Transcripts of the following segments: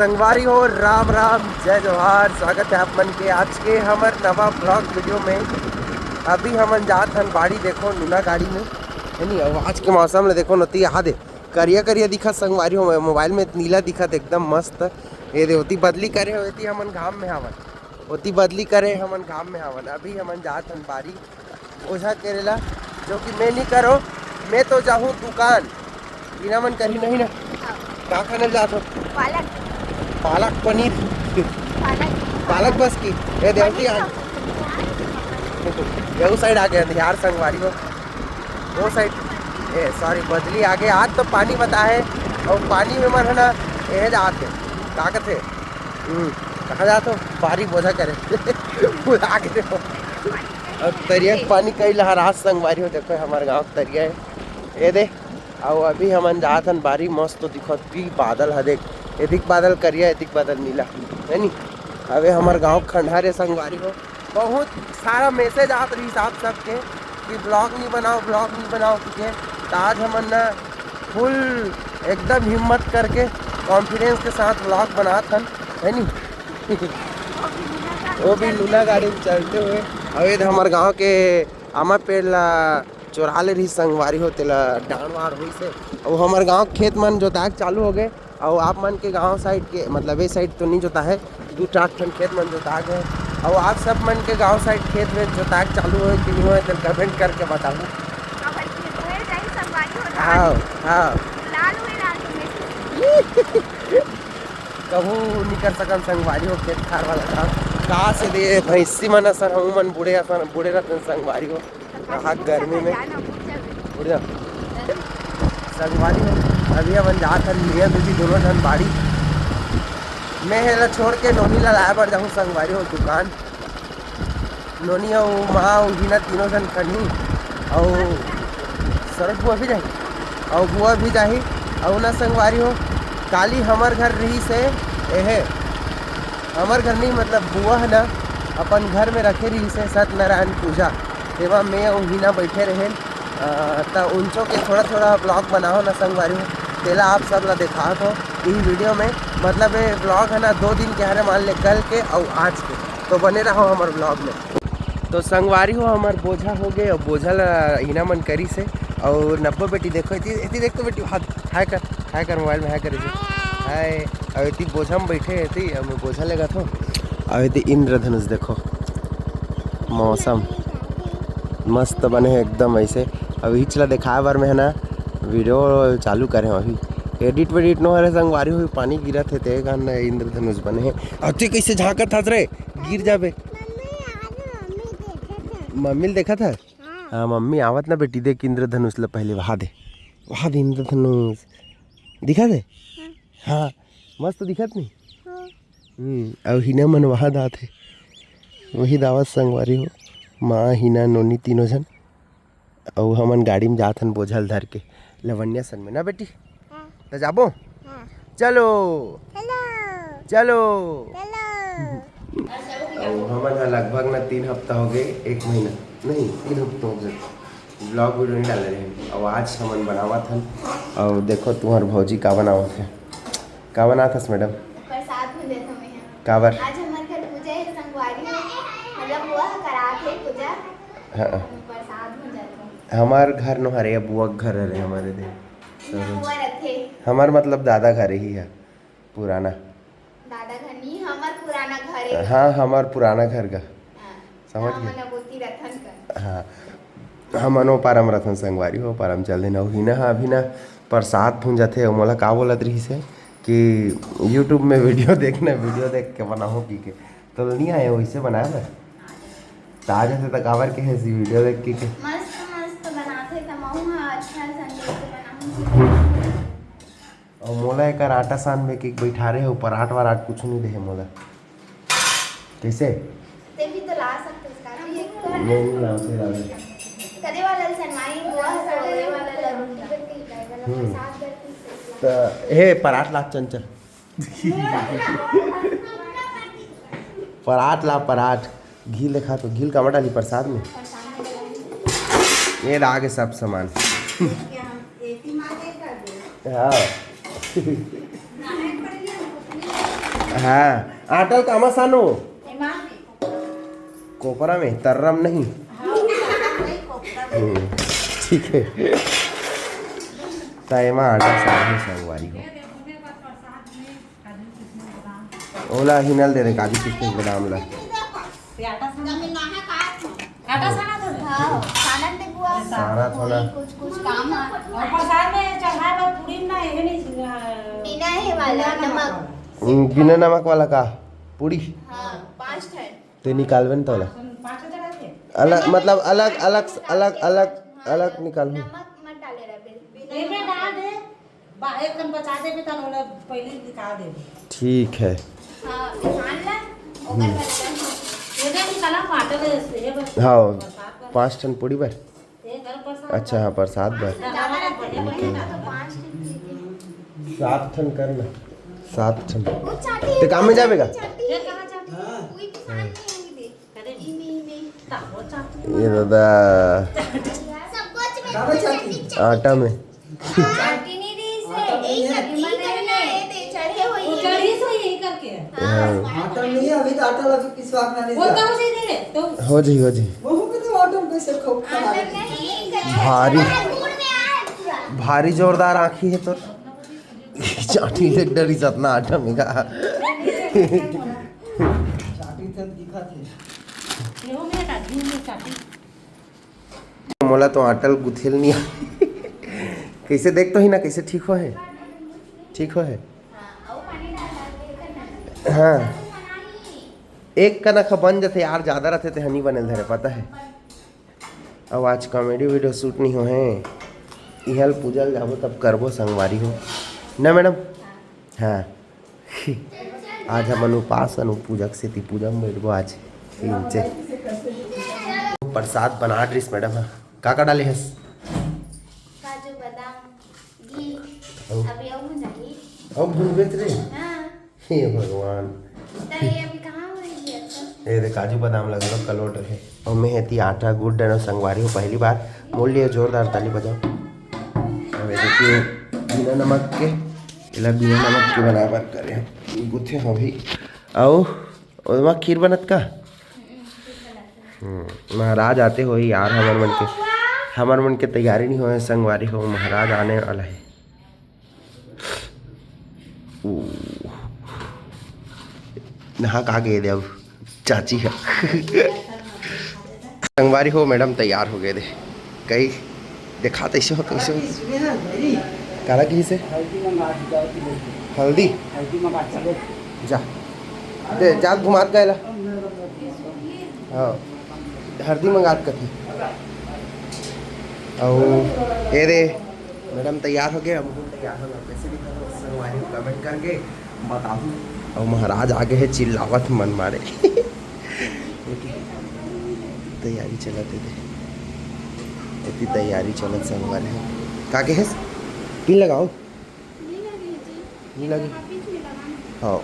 संगवारी हो राम राम जय जोहार। स्वागत है आप मन के आज के हमार नवा ब्लॉग वीडियो में। अभी हमन जात हन बाड़ी देखो लूना गाड़ी में है नी। और आज के मौसम में देखो नती यहाँ दे करिया करिया दिखा संगवारी हो, मोबाइल में नीला दिखत एकदम मस्त। ये दे होती बदली करे होती हमन घाम में हवन, होती बदली करे हमन घाम में हवन। अभी हमन जात हन बाड़ी ओझा करेला, जो कि मैं नहीं करो, मैं तो जाऊँ दुकान बिना मन करी नहीं ना। क्या खाने जात हो? पालक पनीर पालक बस की ये देवती वो साइड आ गया यार संगवारी हो, वो साइड सॉरी बदली आगे। आज तो पानी बता है और पानी में मन है ना ये जाते ताकत है। कहाँ जाते हो? बारी बोझा करे बुला के देखो। और तरिया पानी कई लहराज संगवारी हो, देखो हमारे गाँव तरिया है ये दे। और अभी हमन जात हन बारी मस्त तो दिखत भी बादल है, देख एदिक बादल करिया एदिक बादल नीला है नी। अबे हमार गाँव खंडहर है संगवारी हो, बहुत सारा मैसेज आप रही आप सबके कि ब्लॉग नहीं बनाओ ठीक है। तो आज हमन ना फुल एकदम हिम्मत करके कॉन्फिडेंस के साथ ब्लॉग बनात हन है नी। वो भी लूना गाड़ी में चलते हुए। अवैध हमार गाँव के आमा पेड़ ला चोरा ले रही संगवारी हो, तेला डांड वार हुई से। और हमारे गांव खेत मन जोताक चालू हो गए। और आप मन के गांव साइड के मतलब ये साइड तो नहीं जोता है, 2-4 ठन खेत मन जोता गए। और आप सब मन के गांव साइड खेत में जोताक चालू हो कि नहीं हो तो कमेंट करके बताओ। हाँ हाँ कहूँ नहीं कर सकन संगवारी हो खेत खार वाला काम कहाँ से दे भैंसी मन असर हूँ मन बूढ़े रहते संगवारी हो। कहाँ गर्मी में बढ़िया संगवारी हो। अभी अपन जात हन मियाँ बीबी दोनों जन बाड़ी मैं हेला छोड़ के नोनी ला लाया पर जाऊँ संगवारी हो दुकान। नोनी और माँ और हिना तीनों जन खड़ी और सरस बुआ भी जाही और बुआ भी जाही। और ना संगवारी हो काली हमार घर रही से एहे हमार घर नहीं मतलब बुआ है ना अपन घर में रखे रही से सत्यनारायण पूजा तेवा मैं और हिना बैठे रहे। तो उनचों के थोड़ा ब्लॉग बनाओ ना संगवारी हो, तेला आप सब ला देखा हो यही वीडियो में। मतलब ये ब्लॉग है ना 2 दिन के हरे मान ले कल के और आज के, तो बने रहो हमारे ब्लॉग में। तो संगवारी हो हमार बोझा हो गए और बोझा ला हिना मन करी से। और नब्बो बेटी देखो इतनी देखो बेटी हाय कर मोबाइल में हाय कर हाय। और इतनी बोझा में बैठे थी अब मैं बोझा लेगा तो। और इतनी इंद्रधनुष देखो मौसम मस्त बने हैं एकदम ऐसे। अभी चला दिखाए बार में है ना वीडियो चालू करें अभी एडिट वेडिट नो हरे संगवारी हुई पानी गिरा थे ते गान इंद्रधनुष बने हैं। अति कैसे झाँकत था रे गिर जाबे। मम्मी देखा था हाँ मम्मी आवत ना बेटी देख इंद्रधनुष ला पहले वहा दे इंद्रधनुष दिखा दे। हाँ मस्त दिखत नहीं। और हिना मन वहाँ दात है वही दावत संगवारी हो माँ हिना नोनी तीनों जन। और हमन गाड़ी में जात हन बोझल धर के लवण्या सन में ना बेटी। तो जाबो चलो और हमन लगभग ना 3 हफ्ता हो गए 1 महीना नहीं 3 हफ्ता हो गए ब्लॉग वीडियो नहीं डाले रहे। और आज हमन बनावत हन और देखो तुम्हार भौजी का बनावत है। का बनाथस मैडम? प्रसाद में देता मैं काबर आज हमारे घर पूजा है संगवारी में मतलब बुआ करात है पूजा। हाँ प्रसाद में जाता हमार घर नो हरे बुआ घर हरे हमारे दे बुआ रथे हमार मतलब दादा घर ही है पुराना। दादा घर नहीं हमार पुराना घर है। हाँ हमार पुराना घर का समझ गए। हमन बोती रथन का हाँ हमनो पारम रथन संगवारी हो पारम चल देना हिना। हाँ अभी ना प्रसाद भूंजा थे मोला का बोलत रही से कि यूट्यूब में वीडियो देख के बनाओ पी के तो नहीं आए वैसे बनाया ना ताजा से तक आवर के है वीडियो देख के मस्त बनाते तमाहू अच्छा संदेश बनाऊं। और मोला एक आटा सान में के बैठा रहे हो पराठ वराठ कुछ नहीं दे मोला कैसे ते भी तो ला सकते इसका भी एक तो नहीं लाओ कदे वाला सनमाई बुआ सोए वाला लरूंगा प्रसाद करती तो हे पराठ ला चंचल पराठ घी लिखा तो घी का डाली प्रसाद में ये आगे सब सामान हाँ हाँ आटल कामा सानो એમાં कोपरा में तर्रम नहीं ठीक है ताइमा आटा साही संगवारी हो ओला हिनल दे दे काजू किशमिश बादाम ला આટા સાના તો હા સાના તે બુआ सारा थोड़ा कुछ काम है और प्रसाद में चढ़ाए पर पूरी ना ये नहीं बिना है वाला नमक बिना नमक वाला का पूरी हाँ 5 ठन तो निकालवे न तोला 5 चढ़ाए थे अलग मतलब अलग अलग अलग अलग अलग निकाल नमक मत डाले रे एक में डाल दे एक कन बचा दे भी तन वाला पहले निकाल दे ठीक है हाँ छान ला ओकर वाला ये भी कला पाटल ये बस हाँ 5 टन पूरी पर ये घर प्रसाद अच्छा हाँ प्रसाद पर ज्यादा रखते हैं तो 5 ठन 7 टन करना 7 टन वो चाटी तो काम में जाएगा ये कहां जाते कोई किसान नहीं होंगे दे करे इमी में वो चाहते ये दादा सब कुछ में चाटी आटा में चाटी नहीं दी से एक सब्जी करना है ते चढ़े हुई वो है चढ़ी सो यही करके आटा नहीं है अभी तो आटा लगा पिसवा के नहीं वो कहां से दे तो हो जी वो के तो आटा में कैसे खाओ अंदर नहीं भारी गुड़ में आए पूरा भारी जोरदार आँखी है तो चाटी से डरी सतना आटा में का चाटी तो दिखा थे ये हो मेरा घी में चाटी मोला तो आटल गुथेल नहीं आ- कैसे देख तो ही ना कैसे ठीक हो है ठीक हो है हां और पानी डाल के करना हाँ एक कनक बन जाते यार ज़्यादा रहते थे हनी बने धरे पता है अब आज कॉमेडी वीडियो शूट नहीं हो है इहल पूजल जाबो तब करबो संगवारी हो ना मैडम हाँ आज हम उपास पूजक से ती पूजा में बैठबो आज इनसे प्रसाद बना ड्रिस मैडम हाँ का डाले हस काजू बादाम घी अभी और नहीं अब भूल बेच रे हां हे भगवान तो ये अभी कहां हो रही है ये देख काजू बादाम लगा लो कलोट रहे और मैं हेती आटा गुड़ डनो संगवारी हूँ पहली बार मोल लिए जोरदार ताली बजाओ अब ये देखिए बिना नमक के इला बिना नमक के बना बात करे हैं गुथे हो भी आओ और खीर बनत का महाराज आते हो यार हमार मन के तैयारी नहीं हो संगवारी हो महाराज आने वाला है नहा का गए दे अब चाची है संगवारी हो मैडम तैयार हो गए थे कई देखा कैसे हो कैसे हो काला की से हल्दी मंगा जाओ कि हल्दी हल्दी मंगा चलो जा दे जा घुमात गए हाँ हल्दी मंगात कथी और ये रे मैडम तैयार हो गए हम तैयार हो गए कैसे दिखा तो संगवारी को कमेंट करके बताओ और महाराज आगे है चिल्लावत मन मारे तैयारी चलते थे इतनी तैयारी चलत संगवारी का के है पिन लगाओ नहीं लगी हाँ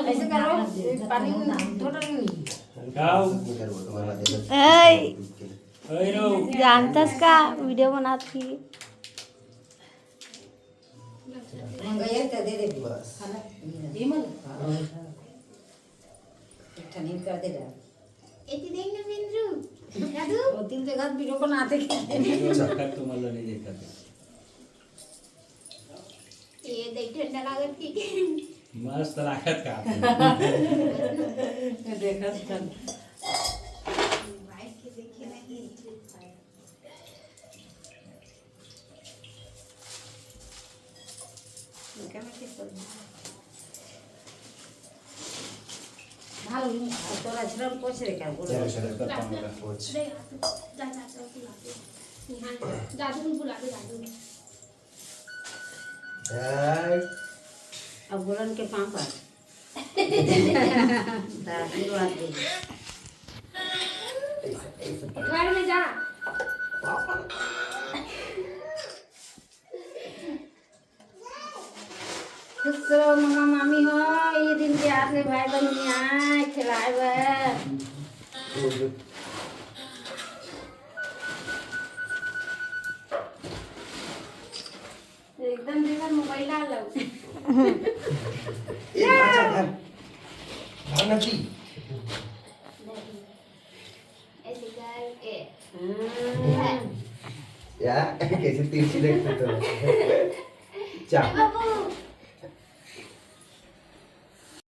ऐसे करो पानी थोड़ा नहीं जानतास का वीडियो बनाती मंगाया तो दे दे बस ये मत ठंडी कर दे रहा एती देख ना बिंद्रू दादू वो 3 जगह वीडियो बनाते के तुम्हाला नाही देतात ये देख ठंडा लागत की मस्त लागत का देखा चल वाइट के देखिए ना ये ভালো তোরা ছিলাম পৌঁছে রে কেন जा दादू को बुला दे दादू अब बोलन के पापा दादी बात दे घर में जा खुश रहो मामा मामी हो ये दिन के आपने भाई बहन आए खिलाए हुए एकदम देखा मोबाइल डाल लो ए अच्छा धर धर नची ऐसे करके या कैसे तिरछी देखते तो जा बाबू